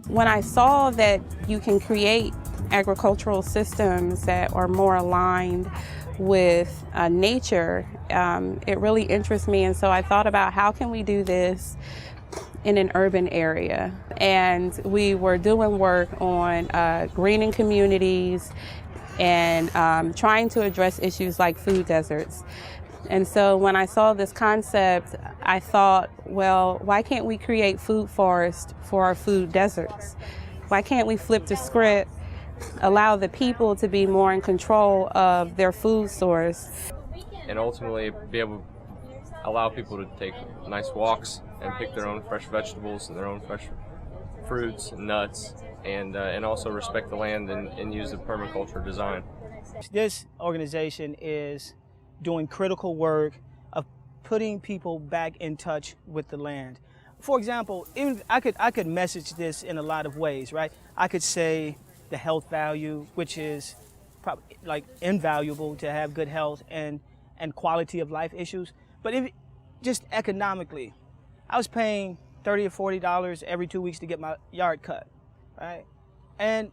When I saw that you can create agricultural systems that are more aligned with nature, it really interests me. And so I thought about how can we do this in an urban area. And we were doing work on greening communities and trying to address issues like food deserts. And so when I saw this concept, I thought, well, why can't we create food forests for our food deserts? Why can't we flip the script, allow the people to be more in control of their food source? And ultimately be able to allow people to take nice walks and pick their own fresh vegetables and their own fresh fruits and nuts, and also respect the land and use the permaculture design. This organization is doing critical work of putting people back in touch with the land. For example, I could message this in a lot of ways, right? I could say the health value, which is probably like invaluable to have good health and quality of life issues. But just economically, I was paying $30 or $40 every 2 weeks to get my yard cut, right? And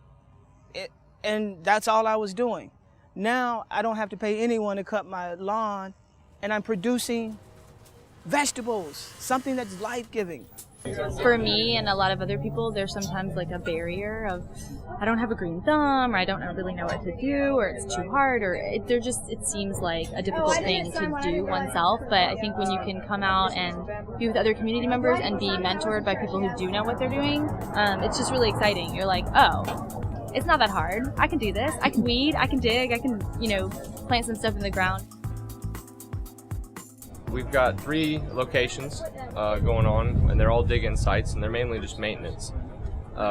that's all I was doing. Now I don't have to pay anyone to cut my lawn, and I'm producing vegetables, something that's life-giving. For me and a lot of other people, there's sometimes like a barrier of, I don't have a green thumb, or I don't really know what to do, or it's too hard, or it seems like a difficult thing to do oneself. But I think when you can come out and be with other community members and be mentored by people who do know what they're doing, it's just really exciting. You're like, oh, it's not that hard. I can do this. I can weed, I can dig, I can, plant some stuff in the ground. We've got 3 locations going on, and they're all dig-in sites, and they're mainly just maintenance.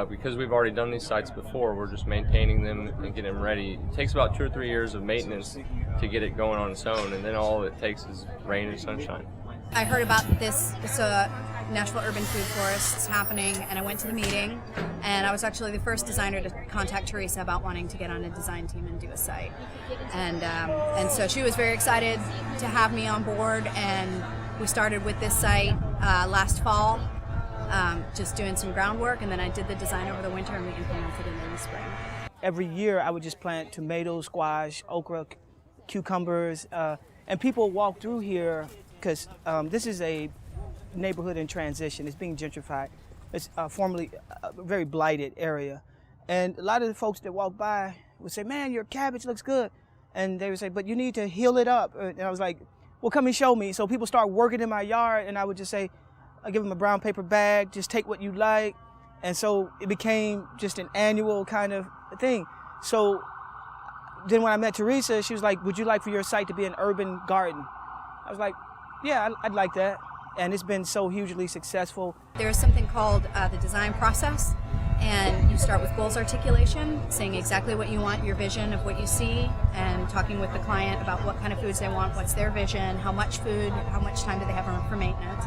Because we've already done these sites before, we're just maintaining them and getting them ready. It takes about 2 or 3 years of maintenance to get it going on its own, and then all it takes is rain and sunshine. I heard about this Nashville Urban Food Forests happening, and I went to the meeting, and I was actually the first designer to contact Teresa about wanting to get on a design team and do a site. And so she was very excited to have me on board, and we started with this site last fall, just doing some groundwork, and then I did the design over the winter, and we implemented it in the spring. Every year I would just plant tomatoes, squash, okra, cucumbers, and people walk through here because this is a neighborhood in transition. It's being gentrified. It's formerly a very blighted area. And a lot of the folks that walk by would say, man, your cabbage looks good. And they would say, but you need to heal it up. And I was like, well, come and show me. So people start working in my yard, and I would just say, I give them a brown paper bag, just take what you like. And so it became just an annual kind of thing. So then when I met Teresa, she was like, would you like for your site to be an urban garden? I was like, yeah, I'd like that. And it's been so hugely successful. There's something called the design process, and you start with goals articulation, saying exactly what you want, your vision of what you see, and talking with the client about what kind of foods they want, what's their vision, how much food, how much time do they have for maintenance.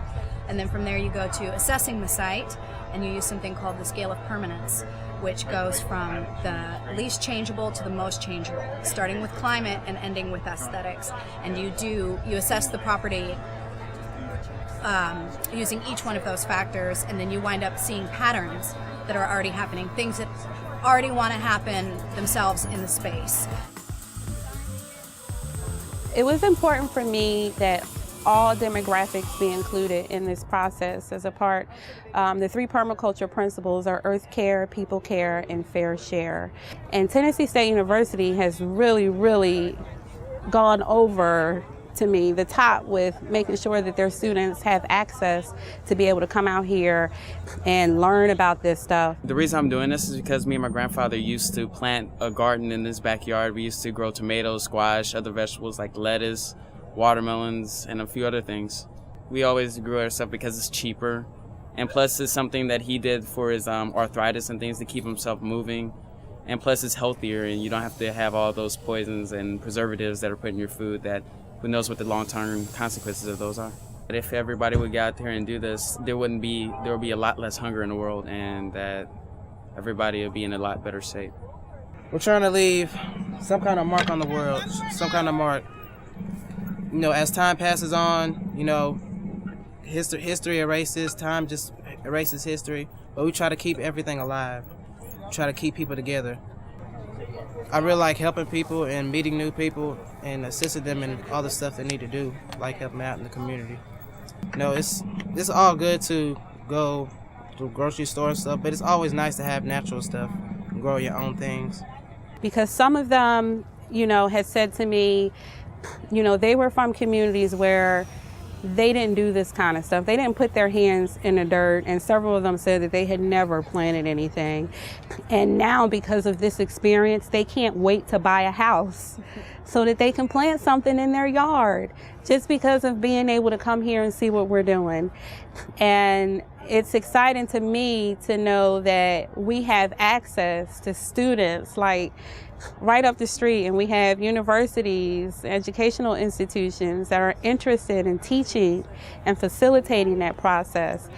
And then from there you go to assessing the site, and you use something called the scale of permanence, which goes from the least changeable to the most changeable, starting with climate and ending with aesthetics. And you assess the property using each one of those factors, and then you wind up seeing patterns that are already happening, things that already want to happen themselves in the space. It was important for me that all demographics be included in this process as a part. The 3 permaculture principles are earth care, people care, and fair share. And Tennessee State University has really gone over to me the top with making sure that their students have access to be able to come out here and learn about this stuff. The reason I'm doing this is because me and my grandfather used to plant a garden in this backyard. We used to grow tomatoes, squash, other vegetables like lettuce, watermelons, and a few other things. We always grew our stuff because it's cheaper, and plus it's something that he did for his arthritis and things to keep himself moving. And plus it's healthier, and you don't have to have all those poisons and preservatives that are put in your food that who knows what the long-term consequences of those are. But if everybody would get out there and do this, there would be a lot less hunger in the world, and that everybody would be in a lot better shape. We're trying to leave some kind of mark on the world, some kind of mark. As time passes on, history erases, time just erases history. but we try to keep everything alive, try to keep people together. I really like helping people and meeting new people and assisting them in all the stuff they need to do, like helping out in the community. You know, it's all good to go to grocery store and stuff, but it's always nice to have natural stuff and grow your own things. Because some of them, you know, had said to me, you know, they were from communities where they didn't do this kind of stuff. They didn't put their hands in the dirt, and several of them said that they had never planted anything. And now, because of this experience, they can't wait to buy a house so that they can plant something in their yard, just because of being able to come here and see what we're doing. And it's exciting to me to know that we have access to students like right up the street, and we have universities, educational institutions that are interested in teaching and facilitating that process.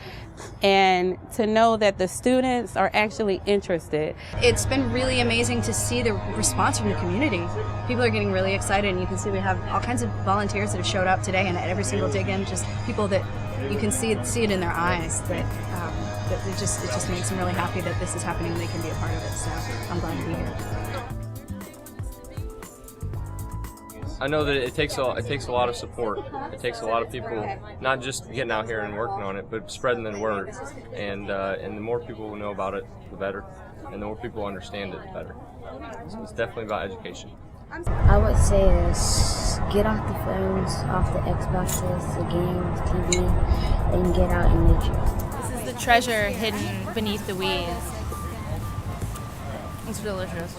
And to know that the students are actually interested. It's been really amazing to see the response from the community. People are getting really excited, and you can see we have all kinds of volunteers that have showed up today, and at every single dig-in, just people that you can see it in their eyes, that it just makes them really happy that this is happening and they can be a part of it. So I'm glad to be here. I know that it takes a lot of support. It takes a lot of people, not just getting out here and working on it, but spreading the word. And the more people will know about it, the better. And the more people understand it, the better. So it's definitely about education. I would say is get off the phones, off the Xboxes, the games, TV, and get out in nature. This is the treasure hidden beneath the weeds. It's delicious.